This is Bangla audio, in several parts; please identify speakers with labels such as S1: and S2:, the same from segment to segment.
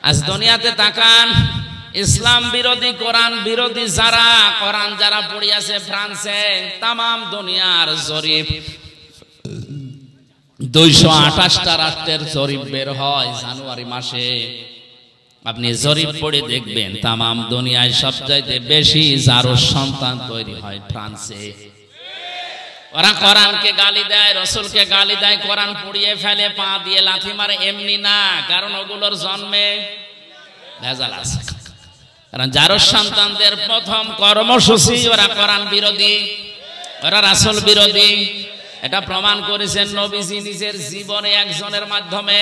S1: আজ দুনিয়াতে তাকান, ইসলাম বিরোধী, কোরআন বিরোধী যারা, কোরআন যারা পড়িয়াছে ফ্রান্সে, তামাম দুনিয়ার জরিপ 228টা রাষ্ট্রের জরিপ বের হয় জানুয়ারি মাসে। আপনি জরিপ পড়ে দেখবেন তামাম দুনিয়ায় সবচাইতে বেশি যারো সন্তান তৈরি হয় ফ্রান্সে। ওরা কোরআনকে গালি দেয়, রসুলকে গালি দেয়, কোরআন পুড়িয়ে ফেলে, পা দিয়ে লাথি মারে, এমনি না, কারণ ওগুলোর জন্মে ভেজাল আছে। কারণ যারো সন্তানদের প্রথম কর্মসূচি ওরা কোরআন বিরোধী, ওরা রাসূল বিরোধী। এটা প্রমাণ করেছেন নবীজি নিজের জীবনে একজনের মাধ্যমে।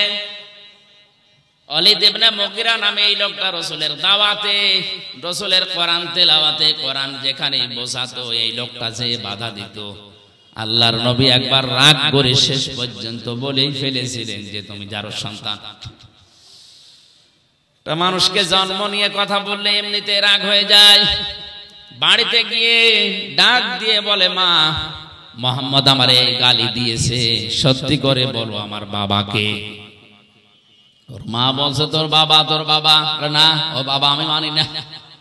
S1: ওয়ালিদ ইবনে মুগিরা নামে এই লোকটা রসুলের দাওয়াতে, রসুলের কোরআন তেলাওয়াতে, কোরআন যেখানে বোঝাতো এই লোকটা যে বাধা দিত, আল্লাহর নবী একবার রাগ করে শেষ পর্যন্ত বলেই ফেলেছিলেন যে তুমি যারো সন্তান। মানুষকে জন্ম নিয়ে কথা বললে এমনিতে রাগ হয়ে যায়। বাড়িতে গিয়ে ডাক দিয়ে বলে, মা মোহাম্মদ আমারে গালি দিয়েছে, সত্যি করে বলো আমার বাবাকে। ওর মা বলছে তোর বাবা, তোর বাবা না, ও বাবা আমি মানি না,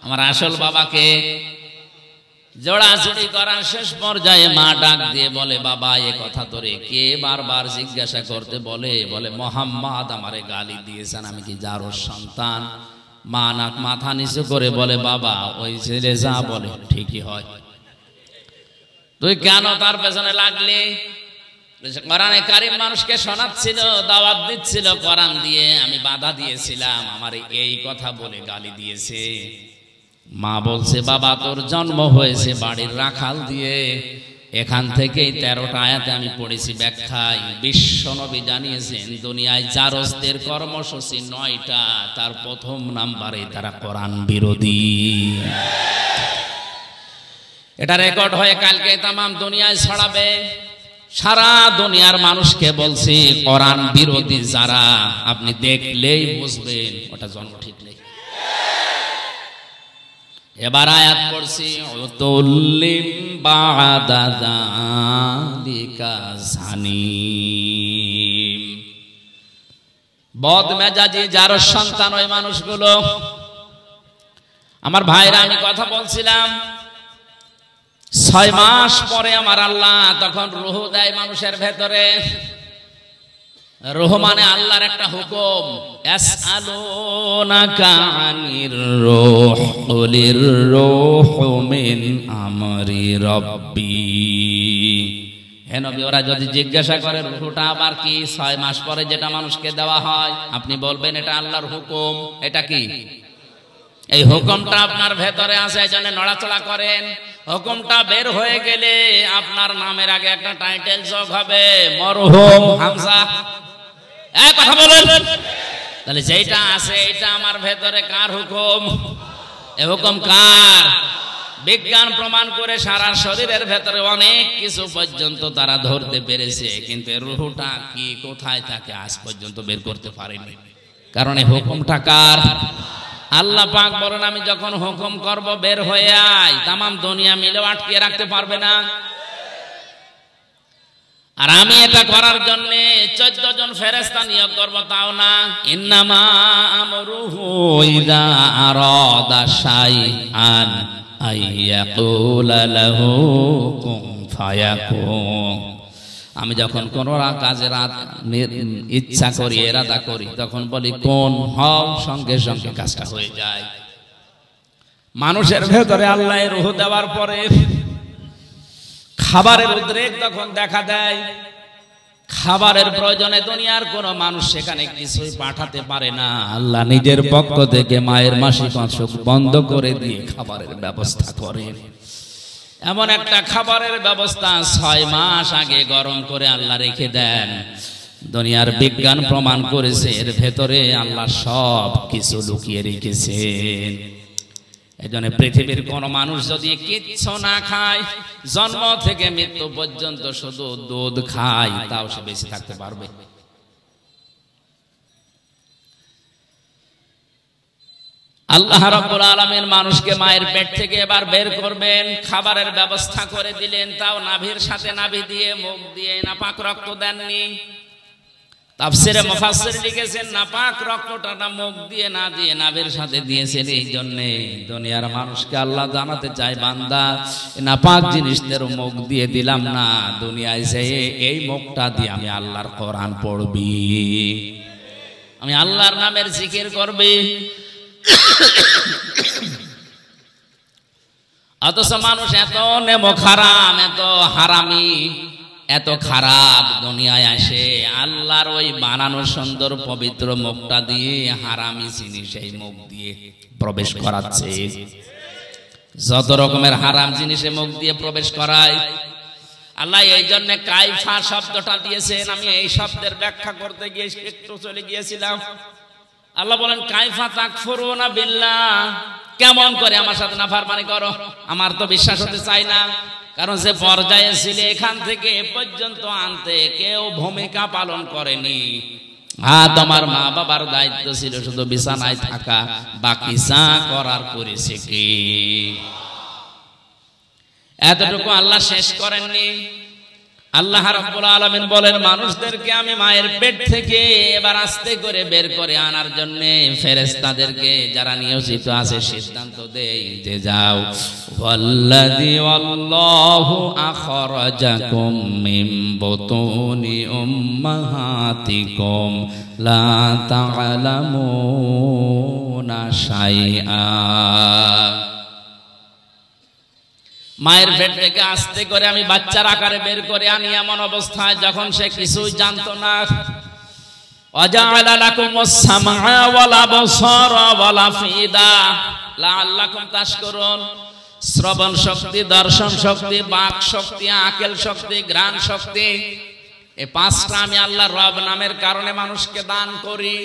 S1: আমার আসল বাবাকে। জোড়াজুড়ি করার শেষ পর্যায়ে মা ডাক দিয়ে বলে, বাবা এ কথা তোরে কে বারবার জিজ্ঞাসা করতে বলে? বলে মোহাম্মদ আমারে গালি দিয়েছেন, আমি কি যারো সন্তান? মা নাক মাথা নিচু করে বলে, বাবা ওই ছেলে যা বলে ঠিকই হয়, তুই কেন তার পেছনে লাগলি? কোরআনে কারীম মানুষকে শোনাচ্ছিল, দাওয়াত দিচ্ছিল কোরআন দিয়ে, আমি বাধা দিয়েছিলাম, আমার এই কথা বলে গালি দিয়েছে। মা বলছে, বাবা তোর জন্ম হয়েছে বাড়ির রাখাল দিয়ে, এখান থেকেই 13টা আয়াতে আমি পড়েছি ব্যাখ্যায়। বিশ্ব নবী জানিয়েছেন দুনিয়ায় জারজদের কর্মসূচি 9টা, তার প্রথম নাম্বারে তারা কোরআন বিরোধী। এটা রেকর্ড হয়ে কালকে তামাম দুনিয়ায় ছড়াবে। সারা দুনিয়ার মানুষকে বলছি কোরআন বিরোধী যারা, আপনি দেখলেই বুঝবেন ওটা জন্ম ঠিক নেই। এবার আয়াত পড়ছি, উতুল্লিম বাদা যালিকা জানিম। বদমেজাজি যার সন্তান ওই মানুষগুলো। আমার ভাইরা, আমি কথা বলছিলাম 6 মাস পরে আমার আল্লাহ তখন রূহ দেয় মানুষের ভেতরে। রূহ মানে আল্লাহর একটা হুকুম। ইয়াসআলুনাকা আনির রূহ কুলির রূহু মিন আমরি রাব্বি। হে নবী, ওরা যদি জিজ্ঞাসা করে রূহটা আবার কি, 6 মাস পরে যেটা মানুষকে দেওয়া হয়, আপনি বলবেন এটা আল্লাহর হুকুম। এটা কি? এই হুকুমটা আপনার ভেতরে আছে, এই জন্য নড়াচড়া করেন। হুকুমটা বের হয়ে গেলে আপনার নামের আগে একটা টাইটেল যোগ হবে, মরহুম হামজা। এই কথা বলেন। তাহলে যেটা আছে এটা আমার ভেতরে কার হুকুম? এই হুকুম কার? বিজ্ঞান প্রমাণ করে সারা শরীরের ভেতরে অনেক কিছু পর্যন্ত তারা ধরতে পেরেছে, কিন্তু রূহটা কি কোথায় থাকে আজ পর্যন্ত বের করতে পারেনি। কারণ এই হুকুমটা কার? আল্লাহ পাক বলেন, আমি যখন হুকুম করব বের হয়ে আয়, তামাম দুনিয়া মিলেও আটকে রাখতে পারবে না। আর আমি এটা করার জন্য 14 জন ফেরেশতা নিয়োগ করব, তাও না। ইন্নামা আমরুহু ইযা আরাদা শাইআন আইয়াকুলা লাহু কুন ফায়াকুন। আমি যখন কোন কাজের ইচ্ছা করি, এরাদা করি, তখন বলি কোন হও, সঙ্গে সঙ্গে কাজটা হয়ে যায়। মানুষের ভেতরে আল্লাহ রূহ দেওয়ার পরে খাবারের উদ্রেক তখন দেখা দেয়। খাবারের প্রয়োজনে দুনিয়ার কোন মানুষ সেখানে কিছুই পাঠাতে পারে না। আল্লাহ নিজের পক্ষ থেকে মায়ের মাসিক অসুখ বন্ধ করে দিয়ে খাবারের ব্যবস্থা করেন। এমন একটা খাবারের ব্যবস্থা 6 মাস আগে গরম করে আল্লাহ রেখে দেন। দুনিয়ার বিজ্ঞান প্রমাণ করেছে এর ভেতরে আল্লাহ সব কিছু লুকিয়ে রেখেছেন। এজন্য পৃথিবীর কোন মানুষ যদি কিচ্ছু না খায়, জন্ম থেকে মৃত্যু পর্যন্ত শুধু দুধ খায়, তাও সে বেঁচে থাকতে পারবে। আল্লাহ রাব্বুল আলামিন মানুষকে মায়ের পেট থেকে এবার বের করবেন, খাবারের ব্যবস্থা করে দিলেন, তাও নাভির সাথে নাভি দিয়ে, মুখ দিয়ে নাপাক রক্ত দেননি। তাফসিরে মুফাসসির লিখেছেন নাপাক রক্তটা মুখ দিয়ে না দিয়ে নাভের সাথে দিয়েছেন এই জন্য দুনিয়ার মানুষকে আল্লাহ জানাতে চায় বান্দা নাপাক জিনিসদের মুখ দিয়ে দিলাম না, দুনিয়ায় যেয়ে এই মুখটা দিয়ে আমি আল্লাহর কোরআন পড়বি, আমি আল্লাহর নামের জিকির করবি। অথচ মানুষ এত নেমো খারাম, এত হারামি, এত খারাপ দুনিয়ায় আসে আল্লাহর ওই বানানো সুন্দর পবিত্র মুখটা দিয়ে হারামি জিনিস এই মুখ দিয়ে প্রবেশ করাচ্ছে। যত রকমের হারাম জিনিসে মুখ দিয়ে প্রবেশ করায় আল্লাহ এই জন্য কাইফা শব্দটা দিয়েছেন। আমি এই শব্দের ব্যাখ্যা করতে গিয়ে একটু চলে গিয়েছিলাম। আল্লাহ বলেন কাইফা তাকফুরুনা বিল্লাহ, কেমন করে আমার সাথে নাফরমানি করো? আমার তো বিশ্বাস হতে চাই না, কারণ যে পর্যায়ে ছিলে এখান থেকে এ পর্যন্ত আনতে কেউ ভূমিকা পালন করেনি। হ্যাঁ, তোমার মা বাবার দায়িত্ব ছিল শুধু বিছানায় থাকা, বাকি যা করার করেছে কি? এতটুকু আল্লাহ শেষ করেননি। আল্লাহ রাব্বুল আলামিন বলেন মানুষদেরকে আমি মায়ের পেট থেকে এবার আস্তে করে বের করে আনার জন্য ফেরেশতাদেরকে যারা নিয়োজিত আছে সিদ্ধান্ত দেই যে যাও, ওয়াল্লাযী আল্লাহু আখরাজাকুম মিন বুতুনি উম্মাহাতিকুম লা তা'লামুনা শাইআ। মায়ের পেট থেকে আস্তে করে আমি বাচ্চার আকারে বের করে আনি এমন অবস্থায় যখন সে কিছুই জানতো না। ওয়াজআলা লাকুমুস সামআ ওয়াল আবসারা ওয়াল আফইদা লাআল্লাকুম তাশকুরুন। শ্রবণ শক্তি, দর্শন শক্তি, বাক শক্তি, আকেল শক্তি, ঘ্রাণ শক্তি, এই পাঁচটা আমি আল্লাহ রব নামের কারণে মানুষকে দান করি।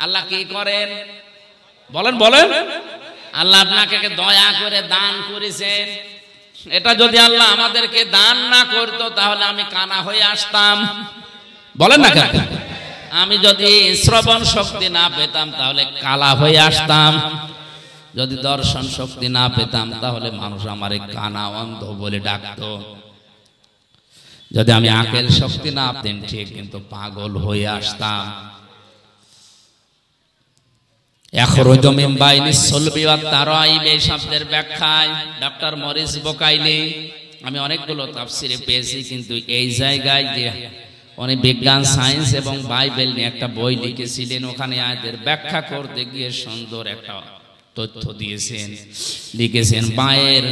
S1: আল্লাহ কি করেন বলেন? বলেন, আল্লাহ আপনাকে দয়া করে দান করেছেন। এটা যদি আল্লাহ আমাদেরকে দান না করতো তাহলে আমি কানা হয়ে আসতাম। বলেন না কেন? আমি যদি শ্রবণ শক্তি না পেতাম তাহলে কালা হয়ে আসতাম। যদি দর্শন শক্তি না পেতাম তাহলে মানুষ আমারে কানা অন্ধ বলে ডাকতো। যদি আমি আকেল শক্তি না পেতাম ঠিক কিন্তু পাগল হয়ে আসতাম। ইয়াখরুজু মিন বাইনিস সুলবি ওয়াত তারাইব এই শব্দের ব্যাখ্যায় ডক্টর মরিস বোকাইলি আমি অনেকগুলো তাফসিরে পেয়েছি, কিন্তু এই জায়গায় যে উনি বিজ্ঞান, সায়েন্স এবং বাইবেল নিয়ে একটা বই লিখেছিলেন, ওখানে আয়াতের ব্যাখ্যা করতে গিয়ে সুন্দর একটা তথ্য দিয়েছেন। লিখেছেন মায়ের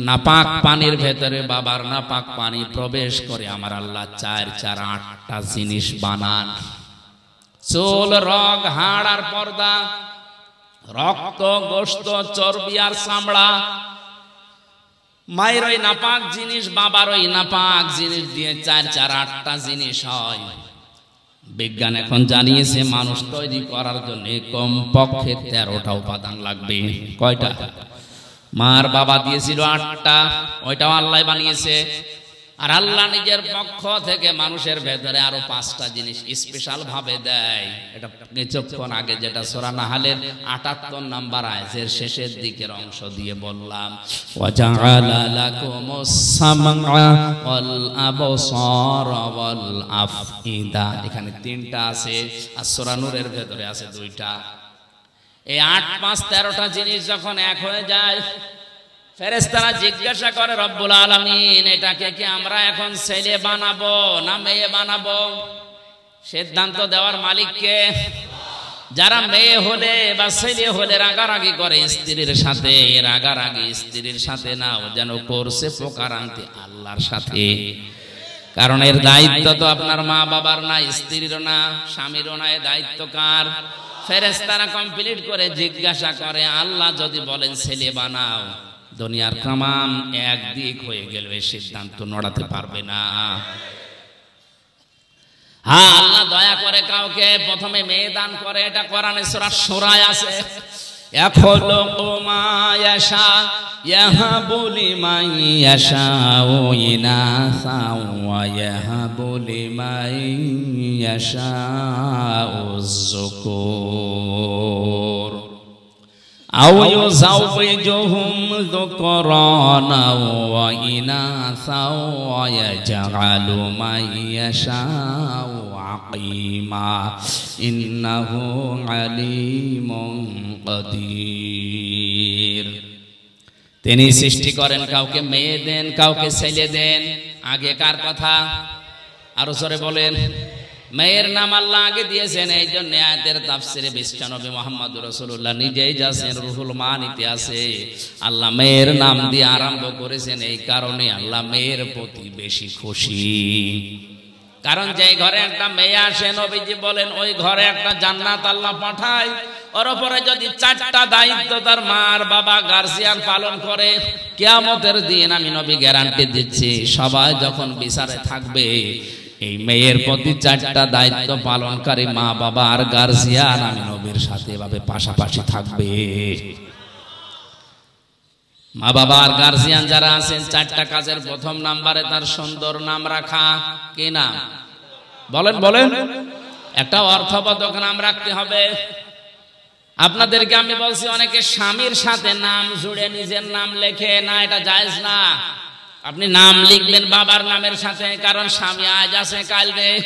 S1: নাপাক পানির ভেতরে বাবার নাপাক পানি প্রবেশ করে আমার আল্লাহ 8টা জিনিস বানান। চুল, রগ, হাড় আর পর্দা, রক্ত, গোশত, চর্বি আর চামড়া। মায়ের ওই নাপাক জিনিস বাবার ওই নাপাক জিনিস দিয়ে 8টা জিনিস হয়। বিজ্ঞান এখন জানিয়েছে মানুষ তৈরি করার জন্য কমপক্ষে 13টা উপাদান লাগবে। কয়টা? মার বাবা দিয়েছিল 8টা, ওইটাও আল্লাহ বানিয়েছে। আর আল্লাহ নিজের পক্ষ থেকে মানুষের ভেতরে আরো 5টা জিনিস স্পেশাল ভাবে দেয়। এটা কিছুক্ষণ আগে যেটা সূরা নাহলের 78 নম্বর আয়াতের শেষের দিকের অংশ দিয়ে বললাম, ওয়াজআলা লাকুমুস সামআ ওয়াল আবসারা ওয়াল আফইদা। এখানে 3টা আছে আর সূরা নূরের ভেতরে আছে 2টা। এই 8, 5, 13টা জিনিস যখন এক হয়ে যায় ফেরেশতারা জিজ্ঞাসা করে রব্বুল আলামিন এটাকে কি আমরা এখন ছেলে বানাবো না মেয়ে বানাবো? সিদ্ধান্ত দেওয়ার মালিক কে? যারা মেয়ে হলে বা ছেলে হলে রাগারাগি করে স্ত্রীর সাথে, রাগারাগি স্ত্রীর সাথে না, ও যেন করছে প্রকারান্তে আল্লাহর সাথে। কারণ এর দায়িত্ব তো আপনার মা বাবার না, স্ত্রীরও না, স্বামীরও না, এর দায়িত্ব কার? ফেরেশতারা কমপ্লিট করে জিজ্ঞাসা করে আল্লাহ যদি বলেন ছেলে বানাও, দুনিয়ার তামাম একদিক হয়ে গেল, এই সিদ্ধান্ত নড়াতে পারবে না। হ্যাঁ, আল্লাহ দয়া করে কাউকে প্রথমে মেয়ে দান করে, এটা কোরআনে সূরা শূরায় আছে। ইয়াখলুকু মা ইয়াশা ইয়াহাবু লিমান ইয়াশাউ ইনাসা ওয়া ইয়াহাবু লিমান ইয়াশাউ যুকুর আও ইউযাওযিজুহুম যুকরানা ওয়া ইনাসা ওয়া ইয়াজআলু মান ইয়াশাউ আকিমা ইন্নাহু আলিমুন কাদির। তিনি সৃষ্টি করেন, কাউকে মেয়ে দেন, কাউকে ছেলে দেন। আগেকার কথা আরো জোরে বলেন। মেয়ের নাম আল্লাহ আগে দিয়েছেন, এই জন্য আয়াতের তাফসিরে বিশ্বনবী মুহাম্মদুর রাসূলুল্লাহ নিজেই যাচ্ছেন, রুহুল মানিতে আছে আল্লাহ মেয়ের নাম দিয়ে আরম্ভ করেছেন। এই কারণে আল্লাহ মেয়ের প্রতি বেশি খুশি। কারণ যে ঘরে একটা মেয়ে আসে, নবীজি বলেন ওই ঘরে একটা জান্নাত আল্লাহ পাঠায়। ওর উপরে যদি 4টা দায়িত্ব তার মা আর বাবা গার্জিয়ান পালন করে, কিয়ামতের দিন আমি নবী গ্যারান্টি দিচ্ছি, সবাই যখন বিচারে থাকবে এই মেয়ের প্রতি 4টা দায়িত্ব পালনকারী মা বাবা আর গার্জিয়ান আমি নবীর সাথে এভাবে পাশাপাশি থাকবে। মা বাবা আর গার্জিয়ান যারা আছেন, 4টা কাজের প্রথম নাম্বারে তার সুন্দর নাম রাখা। কি নাম বলেন বলেন? একটা অর্থবোধক নাম রাখতে হবে। আপনাদেরকে আমি বলছি, অনেকে স্বামীর সাথে নাম জুড়ে নিজের নাম লেখে না, এটা জায়েজ না। আপনি নাম লিখবেন বাবার নামের সাথে, কারণ স্বামী আজ আছে কাল নেই।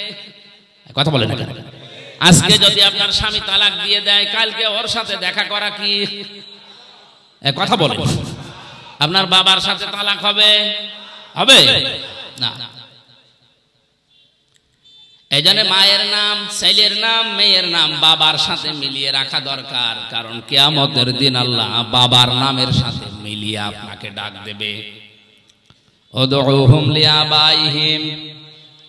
S1: কথা বলেন না। আজকে যদি আপনার স্বামী তালাক দিয়ে দেয়, কালকে ওর সাথে দেখা করা কি কথা বলেন? আপনার বাবার সাথে তালাক হবে হবে না। এই জন্য মায়ের নাম, ছেলের নাম, মেয়ের নাম বাবার সাথে মিলিয়ে রাখা দরকার। কারণ কিয়ামতের দিন আল্লাহ বাবার নামের সাথে মিলিয়ে আপনাকে ডাক দেবে। উদউহুম লিআবাইহিম,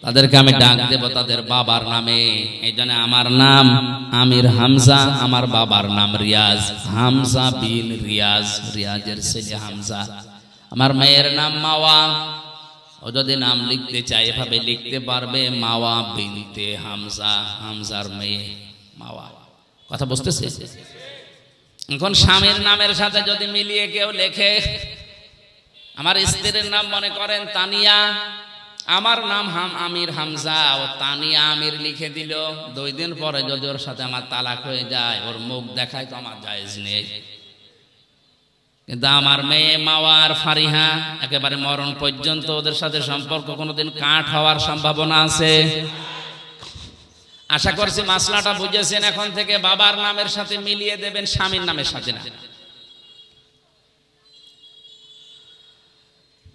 S1: তাদেরকে আমি ডাক দেব তাদের বাবার নামে। এই জন্য আমার নাম আমির হামজা, আমার বাবার নাম রিয়াজ, হামজা বিন রিয়াজ, রিয়াজের ছেলে হামজা। আমার মেয়ের নাম মাওয়া, ও যদি নাম লিখতে চায় এভাবে লিখতে পারবে, মাওয়া বিনতে হামজা, হামজার মেয়ে মাওয়া। কথা বুঝতেছে? এখন স্বামীর নামের সাথে যদি মিলিয়ে কেউ লেখে, আমার স্ত্রীর নাম মনে করেন তানিয়া, আমার নাম আমির হামজা, ও তানিয়া আমির লিখে দিল। 2 দিন পরে যদি ওর সাথে আমার তালাক হয়ে যায়, ওর মুখ দেখায় তো আমার জায়েজ নেই। কিন্তু আমার মেয়ে মাওয়া আর ফারিহা একেবারে মরণ পর্যন্ত ওদের সাথে সম্পর্ক কোনোদিন কাট হওয়ার সম্ভাবনা আছে। আশা করছি মাসলাটা বুঝেছেন। এখন থেকে বাবার নামের সাথে মিলিয়ে দেবেন, স্বামীর নামের সাথে না।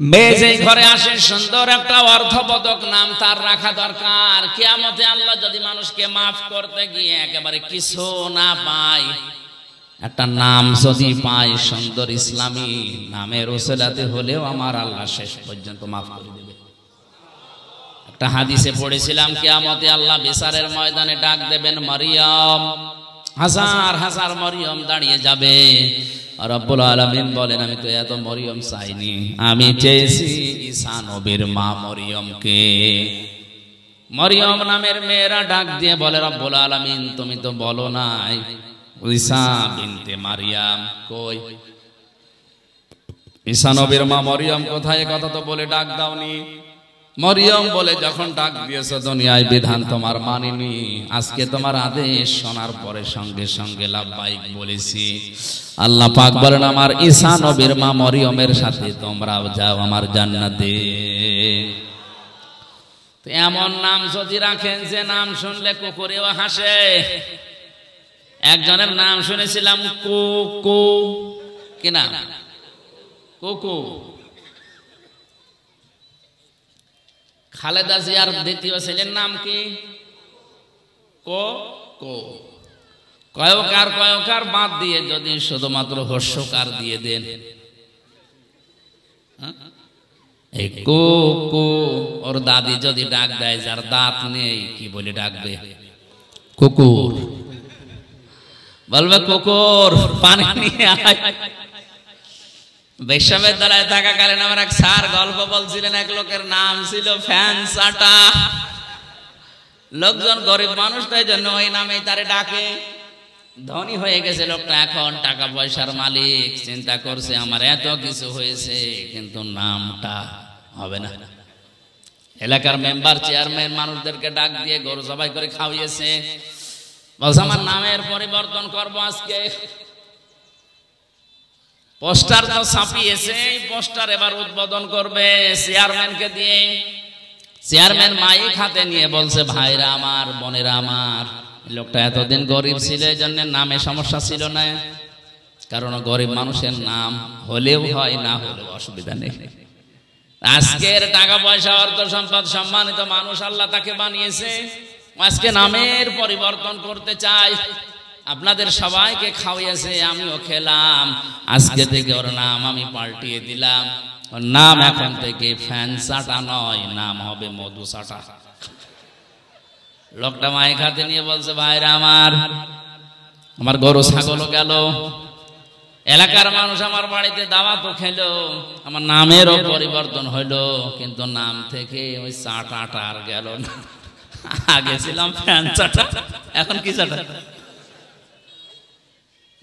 S1: মেয়ে যে ঘরে আসে, সুন্দর একটা অর্থবোধক নাম তার রাখা দরকার। কিয়ামতে আল্লাহ যদি মানুষকে মাফ করতে গিয়ে একেবারে কিছু না পায়, একটা নাম যদি পায় সুন্দর ইসলামী নামের ওসিলাতে হলেও আমার আল্লাহ শেষ পর্যন্ত মাফ করে দেবে। একটা হাদিসে পড়েছিলাম, কিয়ামতে আল্লাহ বিচারের ময়দানে ডাক দেবেন মরিয়ম, হাজার হাজার মরিয়ম দাঁড়িয়ে যাবে। রব্বুল আলামিন বলেন, আমি তো এত মরিয়ম চাইনি, আমি চেয়েছি ঈসা নবীর মা মরিয়মকে। মরিয়ম নামের মেয়েরা ডাক দিয়ে বলে, রব্বুল আলামিন তুমি তো বলো নাই ঈসা বিনতে মারিয়াম কই, ঈসা নবীর মা মরিয়ম কোথায়? কথা তো বলে ডাক দাওনি। মরিয়ম বলে, যখন ডাক দিয়েছো দুনিয়ায় বিধান তোমার মানিনি, আজকে তোমার আদেশ শোনার পরে সঙ্গে সঙ্গে লাব্বাইক বলেছি। আল্লাহ পাক বলেন, আমার ঈসা নবীর মা মরিয়মের সাথে তোমরাও যাও আমার জান্নাতে। তো এমন নাম যদি রাখেন যে নাম শুনলে কুকুরেও হাসে। একজনের নাম শুনেছিলাম কুকু, কি নাম? কুকু। খালেদা জিয়ার দ্বিতীয় ছেলের নাম কি? কো কো। কয়কার কয়কার বাদ দিয়ে যদি শুধুমাত্র হর্ষকার দিয়ে দেন, এই কো কো, ওর দাদি যদি ডাক দেয় যার দাঁত নেই, কি বলে ডাকবে? কুকুর। বলবে কুকুর পানি নিয়ে আয়। বিশ্ববিদ্যালয়ে থাকাকালীন আমার এক স্যার গল্প বলছিলেন, এক লোকের নাম ছিল ফ্যান চাটা। লোকজন গরিব মানুষ, তাই জন্য ওই নামেই তারে ডাকে। ধনী হয়ে গেছে লোকটা, এখন টাকা পয়সার মালিক, চিন্তা করছে আমার এত কিছু হয়েছে কিন্তু নামটা হবে না। এলাকার মেম্বার চেয়ারম্যান মানুষদেরকে ডাক দিয়ে গরু জবাই করে খাওয়িয়েছে। বলছে আমার নামের পরিবর্তন করবো আজকে। পোস্টার তো ছাপিয়েছে, পোস্টার এবার উদ্বোধন করবে চেয়ারম্যানকে দিয়ে। চেয়ারম্যান মাইক হাতে নিয়ে বলছে, ভাইরা আমার, বোনেরা আমার, লোকটা এতদিন গরিব ছিল, এই জন্য নামে সমস্যা ছিল না, কারণ গরিব মানুষের নাম হলেও হয়, না হলেও অসুবিধা নেই। আজকের টাকা পয়সা, অর্থ সম্পদ, সম্মানিত মানুষ আল্লাহ তাকে বানিয়েছে, আজকে নামের পরিবর্তন করতে চাই। আপনাদের সবাইকে খাওয়াইছে, আমিও খেলাম, আজকে থেকে ওর নাম আমি পাল্টিয়ে দিলাম। ওর নাম এখন থেকে ফ্যান চাটা নয়, নাম হবে মধু চাটা। লোকটা মাইক হাতে নিয়ে বলছে, ভাইরা আমার গরু ছাগলও গেল, এলাকার মানুষ আমার বাড়িতে দাওয়াতও খেলো, আমার নামেরও পরিবর্তন হইলো, কিন্তু নাম থেকে ওই চাটাটা আর গেল না। আগে ছিলাম ফ্যান চাটা, এখন কি চাটা?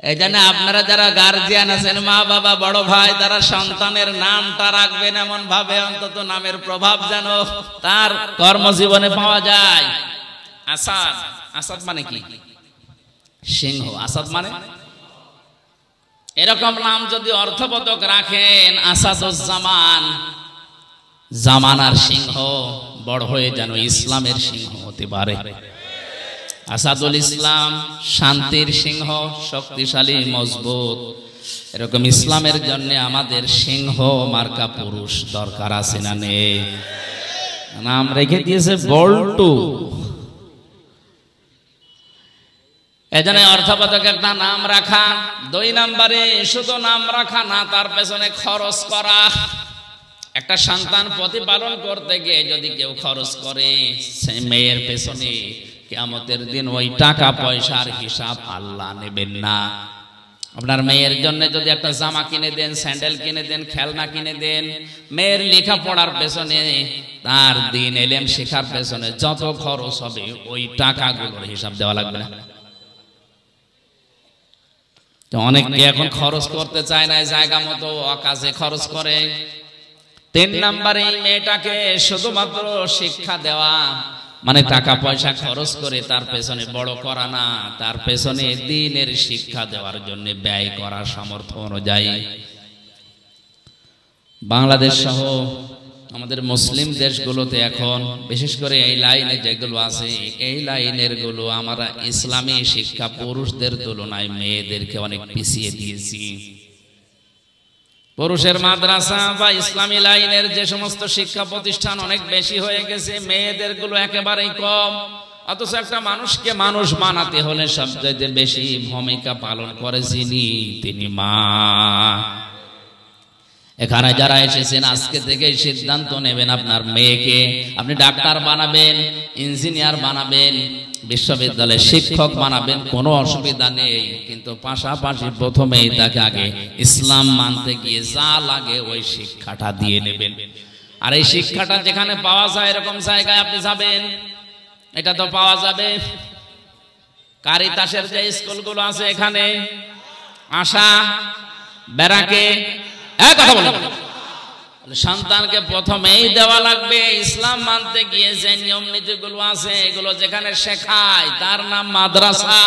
S1: এই জন্য আপনারা যারা গার্জিয়ান আছেন, মা বাবা, বড় ভাই, তারা সন্তানের নামটা রাখবেন এমন ভাবে, অন্তত নামের প্রভাব যেন তার কর্মজীবনে পাওয়া যায়। আসাদ, আসাদ মানে কি? সিংহ। আসাদ মানে এরকম নাম যদি অর্থবোধক রাখেন, আসাদুজ্জামান, জামানার সিংহ, বড় হয়ে যেন ইসলামের সিংহ হতে পারে। আসাদুল ইসলাম, শান্তির সিংহ, শক্তিশালী, মজবুত। এরকম ইসলামের জন্য আমাদের সিংহ মার্কা পুরুষ দরকার আছে না নেই? নাম রেখে দিয়েছে বল্টু। এজন্য অর্থবোধক একটা নাম রাখা। 2 নম্বরে শুধু নাম রাখা না, তার পেছনে খরচ করা। একটা সন্তান প্রতিপালন করতে গিয়ে যদি কেউ খরচ করে, সেই মেয়ের পেছনে কিয়ামতের দিন ওই টাকা পয়সার হিসাব আল্লাহ নেবেন না। আপনার মেয়ের জন্য যদি একটা জামা কিনে দেন, স্যান্ডেল কিনে দেন, খেলনা কিনে দেন, মেয়ের লেখাপড়ার পেছনে, তার দিন এলেম শেখার পেছনে যত খরচ হবে, ওই টাকাগুলোর হিসাব দেওয়া লাগবে না। অনেকে এখন খরচ করতে চায় না, জায়গা মতো অকাজে খরচ করে। 3 নম্বরে মেয়েটাকে শুধুমাত্র শিক্ষা দেওয়া, মানে টাকা পয়সা খরচ করে তার পেছনে বড় করা না, তার পেছনে দ্বীনের শিক্ষা দেওয়ার জন্য ব্যয় করার সামর্থ্য অনুযায়ী। বাংলাদেশ সহ আমাদের মুসলিম দেশগুলোতে এখন বিশেষ করে এই লাইনে যেগুলো আছে, এই লাইনের গুলো আমরা ইসলামী শিক্ষা পুরুষদের তুলনায় মেয়েদেরকে অনেক পিছিয়ে দিয়েছি। পুরুষের মাদ্রাসা বা ইসলামী লাইনের যে সমস্ত শিক্ষা প্রতিষ্ঠান অনেক বেশি হয়ে গেছে, মেয়েদের গুলো একেবারেই কম। অথচ একটা মানুষকে মানুষ বানাতে হলে সবচেয়ে বেশি ভূমিকা পালন করে যিনি, তিনি মা। এখানে যারা এসেছেন আজকে থেকে সিদ্ধান্ত নেবেন, আপনার মেয়েকে আপনি ডাক্তার বানাবেন, ইঞ্জিনিয়ার বানাবেন, বিশ্ববিদ্যালয়ের শিক্ষক বানাবেন, কোনো অসুবিধা নেই, কিন্তু পাশাপাশি প্রথমেই তাকে আগে ইসলাম মানতে গিয়ে যা লাগে ওই শিক্ষাটা দিয়ে নেবেন। আর এই শিক্ষাটা যেখানে পাওয়া যায় এরকম জায়গায় আপনি যাবেন, এটা তো পাওয়া যাবে। কারিতাসের যে স্কুলগুলো আছে, এখানে আশা, ব্যারাকে, কথা বলেন, সন্তানকে প্রথমেই দেওয়া লাগবে ইসলাম মানতে গিয়ে যে নিয়ম নীতিগুলো আছে, এগুলো যেখানে শেখায় তার নাম মাদ্রাসা।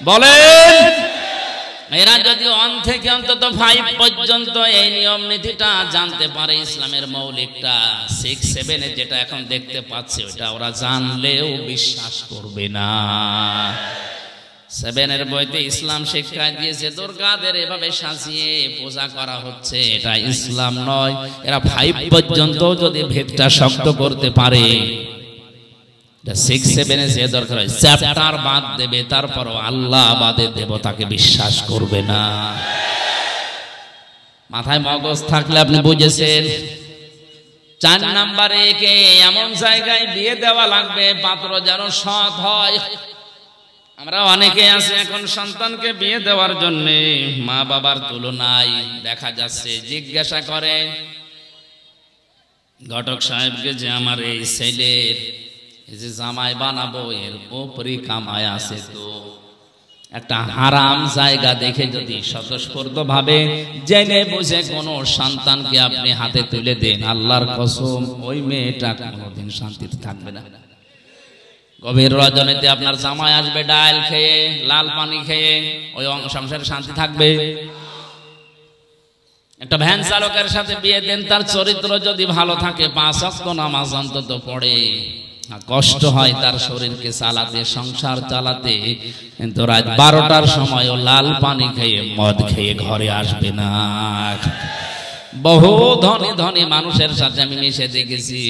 S1: বলেন, এরা যদি 1 থেকে অন্তত 5 পর্যন্ত এই নিয়ম নীতিটা জানতে পারে, ইসলামের মৌলিকটা 6-7 এ যেটা এখন দেখতে পাচ্ছে, ওটা ওরা জানলেও বিশ্বাস করবে না। 7 এর বইতে ইসলাম শিক্ষা দিয়েছে দুর্গাদের এভাবে সাজিয়ে পূজা করা হচ্ছে, এটা ইসলাম নয়। এরা 5 পর্যন্ত যদি ভেদটা শক্ত করতে পারে, 6-7 এ যে দরকার হয় চ্যাপ্টার বাদ দেবে, তারপরও আল্লাহ বাদে দেবতাকে বিশ্বাস করবে না। মাথায় মগজ থাকলে আপনি বুঝেছেন। 4 নম্বরে একে এমন জায়গায় বিয়ে দেওয়া লাগবে পাত্র যেন সৎ হয়। আমরা অনেকে আছে এখন সন্তানকে বিয়ে দেওয়ার জন্য মা বাবার তুলনায় দেখা যাচ্ছে জিজ্ঞাসা করে ঘটক সাহেবকে যে আমার এই ছেলের যে জামাই বানাবো এর উপরি কামাই আছে, তো একটা হারাম জায়গা দেখে যদি স্বতঃস্ফূর্ত ভাবে জেনে বুঝে কোনো সন্তানকে আপনি হাতে তুলে দেন, আল্লাহর কসম ওই মেয়েটা কোনোদিন শান্তিতে থাকবে না। গভীর রজনীতে আপনার জামাই আসবে ডাল খেয়ে, লাল পানি খেয়ে, ওই সংসারে শান্তি থাকবে? একটা ভ্যান চালকের সাথে বিয়ে দেন, তার চরিত্র যদি ভালো থাকে, 5 ওয়াক্ত নামাজ অন্তত পড়ে, কষ্ট হয় তার শরীরকে চালাতে, সংসার চালাতে, কিন্তু রাত 12টার সময় ও লাল পানি খেয়ে মদ খেয়ে ঘরে আসবে না। বহু ধনী ধনী মানুষের সাথে আমি মিশে দেখেছি,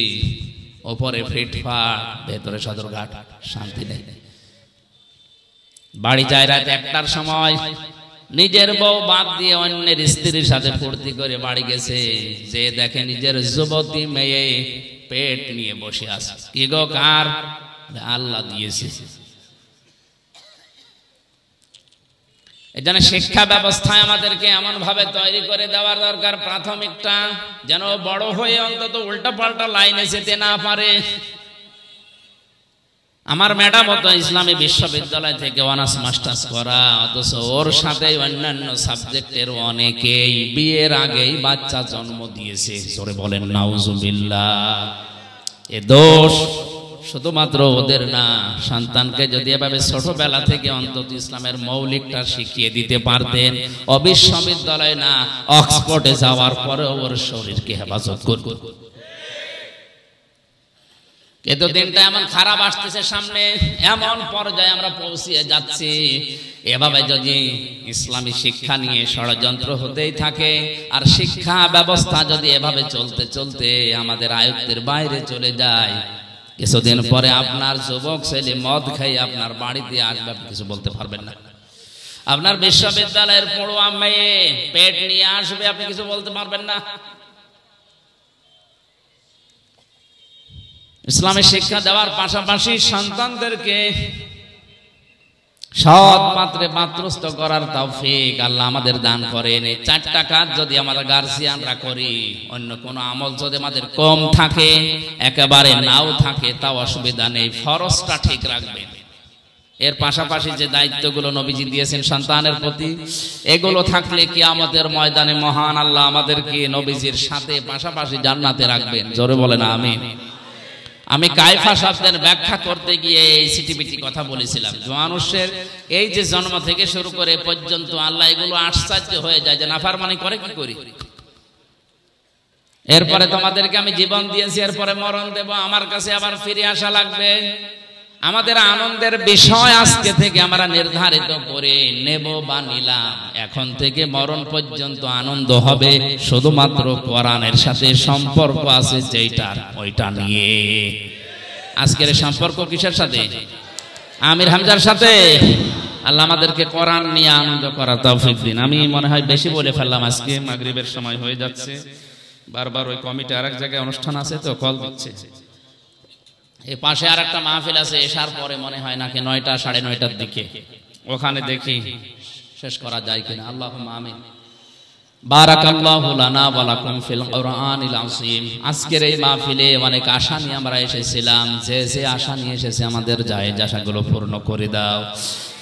S1: ওপরে ফিটফাট, ভেতরে সদরঘাট, শান্তি নেই। বাড়ি যায় রাত 1টার সময়, নিজের বউ বাদ দিয়ে অন্যের স্ত্রীর সাথে ফুর্তি করে বাড়ি গেছে, যে দেখে নিজের যুবতী মেয়ে পেট নিয়ে বসে আছে। কি গো, কার? আল্লাহ দিয়েছে। এজন্য শিক্ষা ব্যবস্থায় আমাদেরকে এমন ভাবে তৈরি করে দেওয়ার দরকার, প্রাথমিকটা যেন বড় হয়ে অন্তত উল্টা পাল্টা লাইনে যেতে না পারে। আমার ম্যাডাম তো ইসলামী বিশ্ববিদ্যালয় থেকে অনার্স মাস্টার্স করা, অথচ ওর সাথে অন্যান্য সাবজেক্টের অনেকেই বিয়ের আগেই বাচ্চা জন্ম দিয়েছে। জোরে বলেন নাউজুবিল্লাহ। এ দোষ শুধুমাত্র ওদের না, সন্তানকে যদি এভাবে ছোটবেলা থেকে অন্তত ইসলামের মৌলিকটা শিখিয়ে দিতে পারতেন, বিশ্ববিদ্যালয় না অক্সফোর্ডে যাওয়ার পরেও ওর শরীরকে হেফাজত করত। কিন্তু দিনটা এমন খারাপ আসতেছে সামনে, এমন পর্যায়ে আমরা পৌঁছিয়ে যাচ্ছি, এভাবে যদি ইসলামী শিক্ষা নিয়ে ষড়যন্ত্র হতেই থাকে, আর শিক্ষা ব্যবস্থা যদি এভাবে চলতে চলতে আমাদের আয়ত্তের বাইরে চলে যায়, কিছুদিন পরে আপনার যুবক ছেলে মদ খাই আপনার বাড়িতে আসবে, আপনি কিছু বলতে পারবেন না। আপনার বিশ্ববিদ্যালয়ের পড়ুয়া মেয়ে পেট নিয়ে আসবে, আপনি কিছু বলতে পারবেন না। ইসলামী শিক্ষা দেওয়ার পাশাপাশি সন্তানদেরকে সৎ পাত্রে পাত্রস্থ করার তৌফিক আল্লাহ আমাদের দান করেন। এই 4টা কাজ যদি আমরা গার্জিয়ানরা করি, অন্য কোনো আমল যদি আমাদের কম থাকে, একেবারে নাও থাকে, তাও অসুবিধা নেই, ফরজটা ঠিক রাখবেন। এর পাশাপাশি যে দায়িত্বগুলো নবীজি দিয়েছেন সন্তানের প্রতি, এগুলো থাকলে কিয়ামতের ময়দানে মহান আল্লাহ আমাদেরকে নবীজির সাথে পাশাপাশি জান্নাতে রাখবেন। জোরে বলেন আমিন। আমি কায়ফা শব্দের ব্যাখ্যা করতে গিয়ে এই সিটিপিটি কথা বলেছিলাম। মানুষের এই যে জন্ম থেকে শুরু করে পর্যন্ত আল্লাহ এগুলো আশ্চর্য হয়ে যায় যে নাফরমানি করে কি করি। এরপরে তোমাদেরকে আমি জীবন দিয়েছি, এরপরে মরণ দেব, আমার কাছে আবার ফিরে আসা লাগবে। আমাদের আনন্দের বিষয় আজকে থেকে আমরা নির্ধারিত করে নেব বা নিলাম, এখন থেকে মরণ পর্যন্ত আনন্দ হবে শুধুমাত্র কোরআনের সাথে সম্পর্ক আছে যেইটার, ওইটা নিয়ে। আজকের সম্পর্ক কিসের সাথে? আমির হামজার সাথে। আল্লাহ আমাদেরকে কোরআন নিয়ে আনন্দ করার তৌফিক দিন। আমি মনে হয় বেশি বলে ফেললাম, আজকে মাগরিবের সময় হয়ে যাচ্ছে, বারবার ওই কমিটি আরেক জায়গায় অনুষ্ঠান আছে তো কল দিচ্ছে। এই পাশে আর একটা মাহফিল আছে এশার পরে, মনে হয় নাকি 9টা 9:30টার দিকে, ওখানে দেখি শেষ করা যায় কিনা। আল্লাহুম্মা আমিন। বারাকাল্লাহু লানা ওয়া লাকুম ফিল কুরআনিল আযীম। আজকের এই মাহফিলে অনেক আশা নিয়ে আমরা এসেছিলাম, যে যে আশা নিয়ে এসেছে আমাদের জায়েজ আশাগুলো পূর্ণ করে দাও।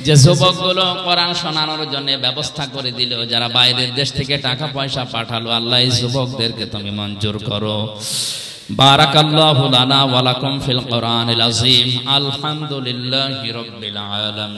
S1: যে যুবকগুলো কোরআন শোনানোর জন্য ব্যবস্থা করে দিল, যারা বাইরের দেশ থেকে টাকা পয়সা পাঠালো, আল্লাহ এই যুবকদেরকে তুমি মঞ্জুর করো। বারাকাল্লাহু লানা ওয়া লাকুম ফিল কুরআনিল আযীম। আলহামদুলিল্লাহি রাব্বিল আলামিন।